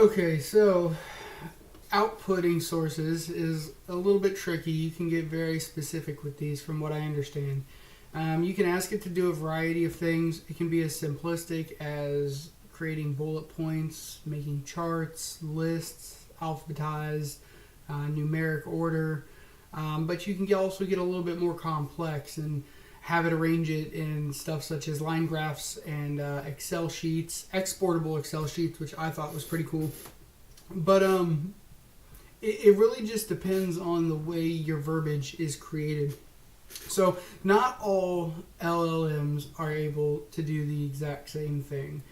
Okay, so outputting sources is a little bit tricky. You can get very specific with these, from what I understand. You can ask it to do a variety of things. It can be as simplistic as creating bullet points, making charts, lists, alphabetized, numeric order. But you can also get a little bit more complex and have it arrange it in stuff such as line graphs and Excel sheets, exportable Excel sheets, which I thought was pretty cool. But it really just depends on the way your verbiage is created. So not all LLMs are able to do the exact same thing.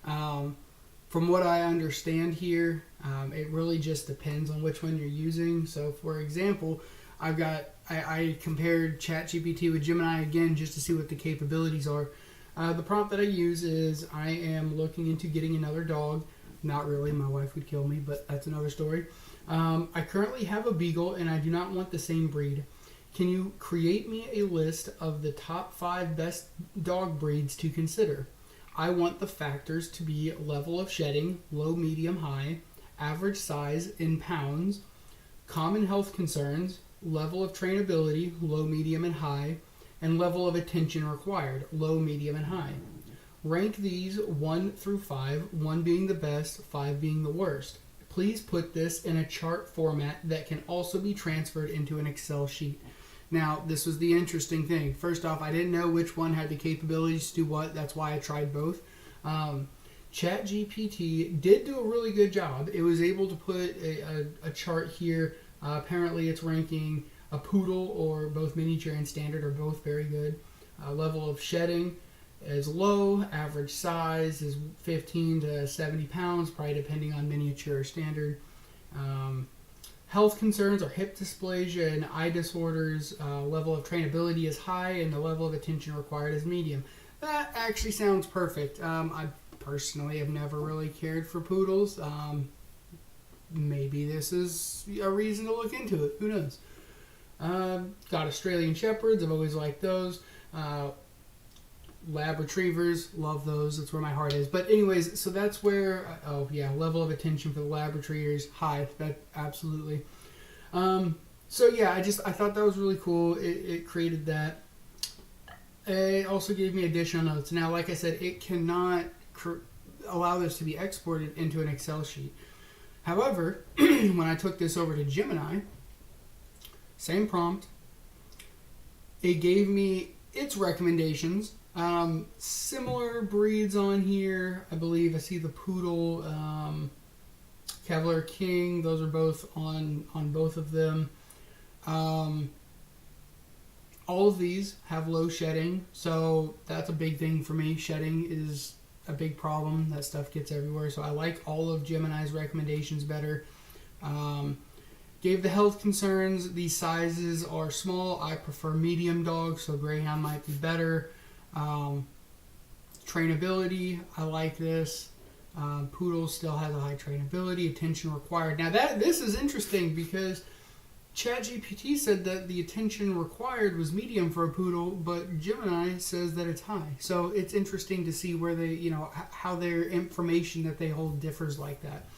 From what I understand here, it really just depends on which one you're using. So for example, I compared ChatGPT with Gemini again just to see what the capabilities are. The prompt that I use is, I am looking into getting another dog. Not really, my wife would kill me, but that's another story. I currently have a beagle and I do not want the same breed. Can you create me a list of the top 5 best dog breeds to consider? I want the factors to be level of shedding, low, medium, high, average size in pounds, common health concerns, level of trainability, low, medium, and high, and level of attention required, low, medium, and high. Rank these 1 through 5, 1 being the best, 5 being the worst. Please put this in a chart format that can also be transferred into an Excel sheet. Now, this was the interesting thing. First off, I didn't know which one had the capabilities to do what. That's why I tried both. ChatGPT did do a really good job. It was able to put a chart here. Apparently, it's ranking a poodle, or both miniature and standard are both very good. Level of shedding is low. Average size is 15 to 70 pounds, probably depending on miniature or standard. Health concerns are hip dysplasia and eye disorders. Level of trainability is high, and the level of attention required is medium. That actually sounds perfect. I personally have never really cared for poodles. Maybe this is a reason to look into it. Who knows? Got Australian Shepherds. I've always liked those. Lab Retrievers. Love those. That's where my heart is. But anyways, so that's where... oh, yeah. Level of attention for the Lab Retrievers. High. That, absolutely. So, yeah. I thought that was really cool. It created that. It also gave me additional notes. Now, like I said, it cannot allow this to be exported into an Excel sheet. However, when I took this over to Gemini, same prompt, it gave me its recommendations. Similar breeds on here. I believe I see the Poodle, Cavalier King. Those are both on both of them. All of these have low shedding, so that's a big thing for me. Shedding is a big problem. That stuff gets everywhere, so I like all of Gemini's recommendations better. Gave the health concerns. These sizes are small. I prefer medium dogs, so Greyhound might be better. Trainability, I like this. Poodle still has a high trainability. Attention required. Now this is interesting because ChatGPT said that the attention required was medium for a poodle, but Gemini says that it's high. So it's interesting to see where they, how their information that they hold differs like that.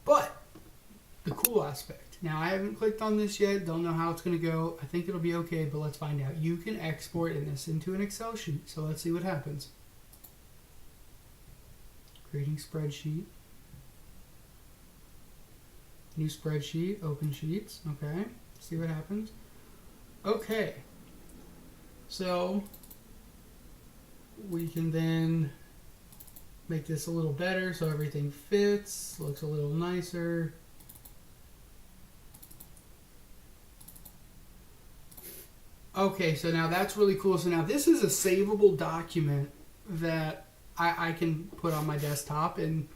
But the cool aspect. Now, I haven't clicked on this yet. Don't know how it's going to go. I think it'll be okay, but let's find out. You can export this into an Excel sheet. So let's see what happens. Creating spreadsheet. New spreadsheet. Open sheets. Okay. See what happens. Okay. So we can then make this a little better so everything fits. Looks a little nicer. Okay, so now that's really cool. So now this is a savable document that I can put on my desktop and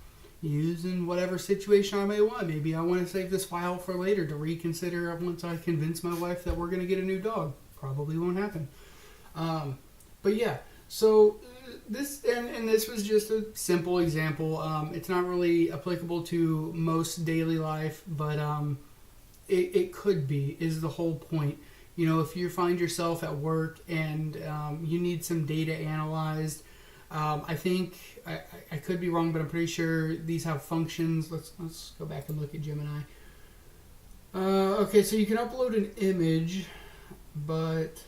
use in whatever situation I may want. Maybe I want to save this file for later to reconsider once I convince my wife that we're going to get a new dog. Probably won't happen. But yeah, so this and this was just a simple example. It's not really applicable to most daily life, but it could be, is the whole point. If you find yourself at work and you need some data analyzed, I think I could be wrong, but I'm pretty sure these have functions. Let's go back and look at Gemini. Okay, so you can upload an image, but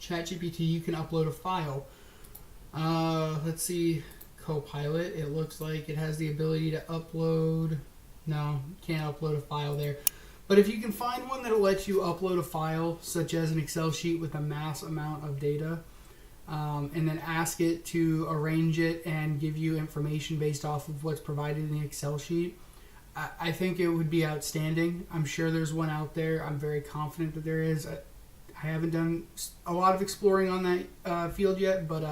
ChatGPT, you can upload a file. Let's see, Copilot, it looks like it has the ability to upload. No, can't upload a file there. But if you can find one that lets you upload a file, such as an Excel sheet with a mass amount of data, and then ask it to arrange it and give you information based off of what's provided in the Excel sheet, I think it would be outstanding. I'm sure there's one out there. I'm very confident that there is. I haven't done a lot of exploring on that field yet, but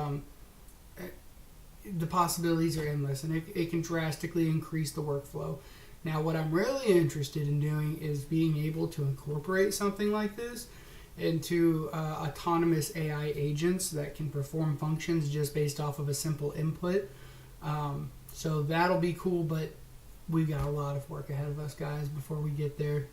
the possibilities are endless, and it can drastically increase the workflow. Now, what I'm really interested in doing is being able to incorporate something like this into autonomous AI agents that can perform functions just based off of a simple input. So that'll be cool, but we've got a lot of work ahead of us, guys, before we get there.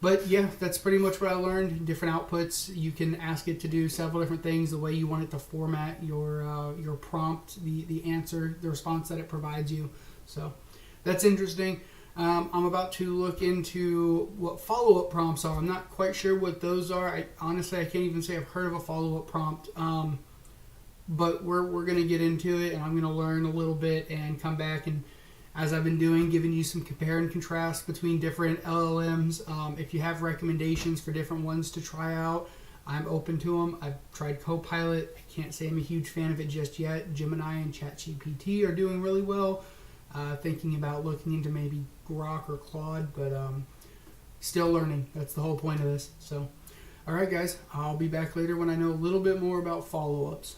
But yeah, that's pretty much what I learned. Different outputs. You can ask it to do several different things. The way you want it to format your prompt, the answer, the response that it provides you. So that's interesting. I'm about to look into what follow-up prompts are. I'm not quite sure what those are. Honestly, I can't even say I've heard of a follow-up prompt. But we're going to get into it, and I'm going to learn a little bit and come back and, as I've been doing, giving you some compare and contrast between different LLMs. If you have recommendations for different ones to try out, I'm open to them. I've tried Copilot. I can't say I'm a huge fan of it just yet. Gemini and ChatGPT are doing really well. Thinking about looking into maybe Grok or Claude, but still learning. That's the whole point of this. So, all right, guys, I'll be back later when I know a little bit more about follow-ups.